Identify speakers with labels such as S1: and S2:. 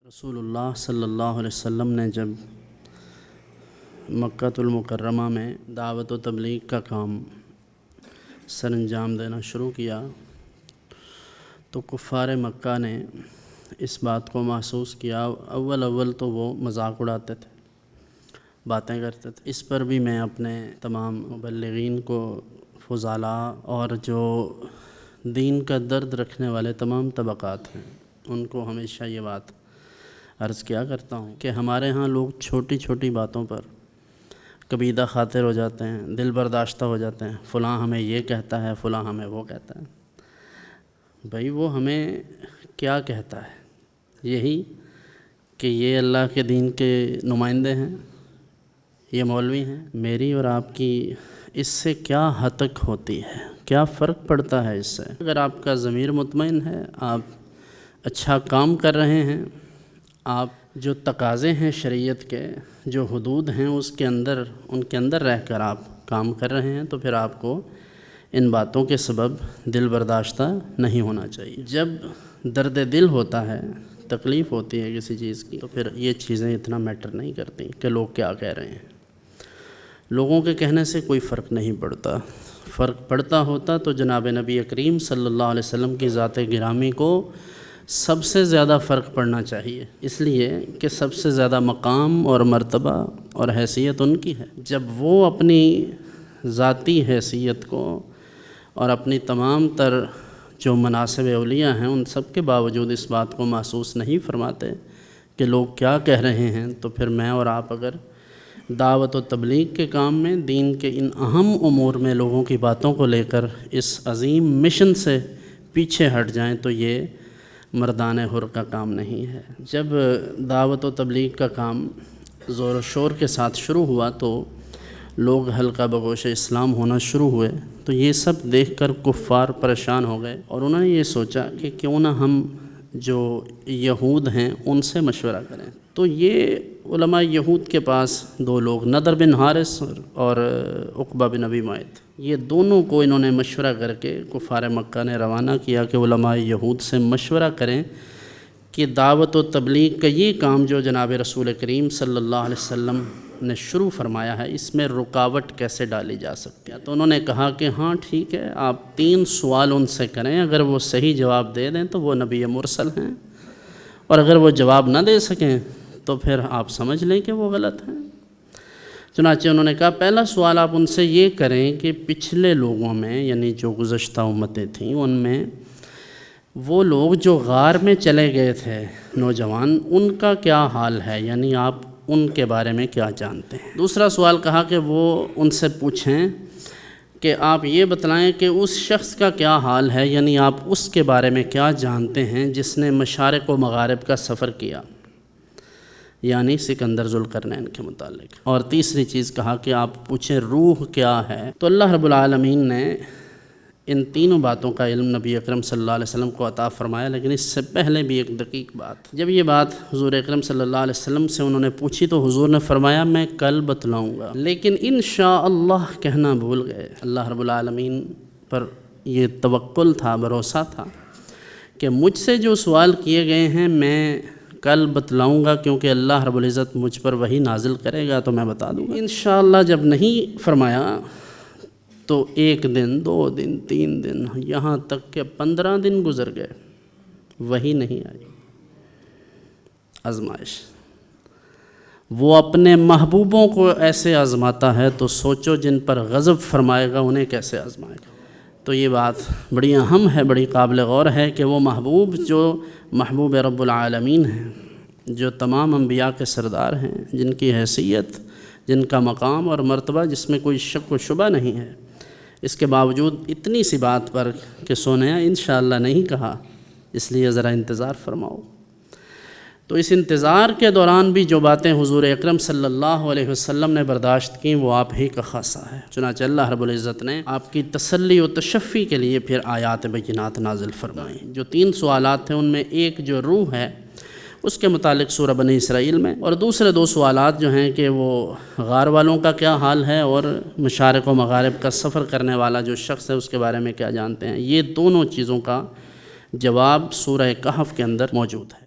S1: رسول اللہ صلی اللہ علیہ وسلم نے جب مکہ المکرمہ میں دعوت و تبلیغ کا کام سر انجام دینا شروع کیا تو کفار مکہ نے اس بات کو محسوس کیا۔ اول تو وہ مذاق اڑاتے تھے، باتیں کرتے تھے۔ اس پر بھی میں اپنے تمام مبلغین کو، فضلاء اور جو دین کا درد رکھنے والے تمام طبقات ہیں ان کو ہمیشہ یہ بات عرض کیا کرتا ہوں کہ ہمارے ہاں لوگ چھوٹی چھوٹی باتوں پر کبیدہ خاطر ہو جاتے ہیں، دل برداشتہ ہو جاتے ہیں۔ فلاں ہمیں یہ کہتا ہے، فلاں ہمیں وہ کہتا ہے۔ بھائی وہ ہمیں کیا کہتا ہے؟ یہی کہ یہ اللہ کے دین کے نمائندے ہیں، یہ مولوی ہیں۔ میری اور آپ کی اس سے کیا ہتک ہوتی ہے؟ کیا فرق پڑتا ہے اس سے؟ اگر آپ کا ضمیر مطمئن ہے، آپ اچھا کام کر رہے ہیں، آپ جو تقاضے ہیں شریعت کے، جو حدود ہیں ان کے اندر رہ کر آپ کام کر رہے ہیں، تو پھر آپ کو ان باتوں کے سبب دل برداشتہ نہیں ہونا چاہیے۔ جب درد دل ہوتا ہے، تکلیف ہوتی ہے کسی چیز کی، تو پھر یہ چیزیں اتنا میٹر نہیں کرتی کہ لوگ کیا کہہ رہے ہیں۔ لوگوں کے کہنے سے کوئی فرق نہیں پڑتا۔ فرق پڑتا ہوتا تو جناب نبی کریم صلی اللہ علیہ وسلم کی ذات گرامی کو سب سے زیادہ فرق پڑنا چاہیے، اس لیے کہ سب سے زیادہ مقام اور مرتبہ اور حیثیت ان کی ہے۔ جب وہ اپنی ذاتی حیثیت کو اور اپنی تمام تر جو مناصب اولیاء ہیں ان سب کے باوجود اس بات کو محسوس نہیں فرماتے کہ لوگ کیا کہہ رہے ہیں، تو پھر میں اور آپ اگر دعوت و تبلیغ کے کام میں، دین کے ان اہم امور میں لوگوں کی باتوں کو لے کر اس عظیم مشن سے پیچھے ہٹ جائیں تو یہ مردان حر کا کام نہیں ہے۔ جب دعوت و تبلیغ کا کام زور و شور کے ساتھ شروع ہوا تو لوگ حلقہ بگوش اسلام ہونا شروع ہوئے، تو یہ سب دیکھ کر کفار پریشان ہو گئے اور انہوں نے یہ سوچا کہ کیوں نہ ہم جو یہود ہیں ان سے مشورہ کریں۔ تو یہ علماء یہود کے پاس دو لوگ، نضر بن حارث اور عقبہ بن ابی معیط، یہ دونوں کو انہوں نے مشورہ کر کے کفار مکہ نے روانہ کیا کہ علماء یہود سے مشورہ کریں کہ دعوت و تبلیغ کا یہ کام جو جناب رسول کریم صلی اللہ علیہ وسلم نے شروع فرمایا ہے، اس میں رکاوٹ کیسے ڈالی جا سکتی ہے۔ تو انہوں نے کہا کہ ہاں ٹھیک ہے، آپ 3 سوال ان سے کریں، اگر وہ صحیح جواب دے دیں تو وہ نبی مرسل ہیں، اور اگر وہ جواب نہ دے سکیں تو پھر آپ سمجھ لیں کہ وہ غلط ہیں۔ چنانچہ انہوں نے کہا پہلا سوال آپ ان سے یہ کریں کہ پچھلے لوگوں میں، یعنی جو گزشتہ امتیں تھیں، ان میں وہ لوگ جو غار میں چلے گئے تھے نوجوان، ان کا کیا حال ہے، یعنی آپ ان کے بارے میں کیا جانتے ہیں۔ دوسرا سوال کہا کہ وہ ان سے پوچھیں کہ آپ یہ بتلائیں کہ اس شخص کا کیا حال ہے، یعنی آپ اس کے بارے میں کیا جانتے ہیں جس نے مشارق و مغارب کا سفر کیا، یعنی سکندر ذوالقرنین کے متعلق۔ اور تیسری چیز کہا کہ آپ پوچھیں روح کیا ہے۔ تو اللہ رب العالمین نے ان تینوں باتوں کا علم نبی اکرم صلی اللہ علیہ وسلم کو عطا فرمایا، لیکن اس سے پہلے بھی ایک دقیق بات، جب یہ بات حضور اکرم صلی اللہ علیہ وسلم سے انہوں نے پوچھی تو حضور نے فرمایا میں کل بتلاؤں گا، لیکن انشاءاللہ کہنا بھول گئے۔ اللہ رب العالمین پر یہ توکل تھا، بھروسہ تھا کہ مجھ سے جو سوال کیے گئے ہیں میں کل بتلاؤں گا، کیونکہ اللہ رب العزت مجھ پر وحی نازل کرے گا تو میں بتا دوں گا۔ انشاءاللہ جب نہیں فرمایا تو 1 دن، 2 دن، 3 دن، یہاں تک کہ 15 دن گزر گئے، وحی نہیں آئی۔ آزمائش، وہ اپنے محبوبوں کو ایسے آزماتا ہے تو سوچو جن پر غضب فرمائے گا انہیں کیسے آزمائے گا۔ تو یہ بات بڑی اہم ہے، بڑی قابل غور ہے کہ وہ محبوب جو محبوب رب العالمین ہیں، جو تمام انبیاء کے سردار ہیں، جن کی حیثیت، جن کا مقام اور مرتبہ جس میں کوئی شک و شبہ نہیں ہے، اس کے باوجود اتنی سی بات پر کہ سونیا انشاءاللہ نہیں کہا، اس لیے ذرا انتظار فرماؤ۔ تو اس انتظار کے دوران بھی جو باتیں حضور اکرم صلی اللہ علیہ وسلم نے برداشت کیں وہ آپ ہی کا خاصہ ہے۔ چنانچہ اللہ رب العزت نے آپ کی تسلی و تشفی کے لیے پھر آیات بینات نازل فرمائیں۔ جو 3 سوالات ہیں ان میں ایک جو روح ہے اس کے متعلق سورہ بنی اسرائیل میں، اور دوسرے 2 سوالات جو ہیں کہ وہ غار والوں کا کیا حال ہے اور مشارق و مغارب کا سفر کرنے والا جو شخص ہے اس کے بارے میں کیا جانتے ہیں، یہ دونوں چیزوں کا جواب سورہ کہف کے اندر موجود ہے۔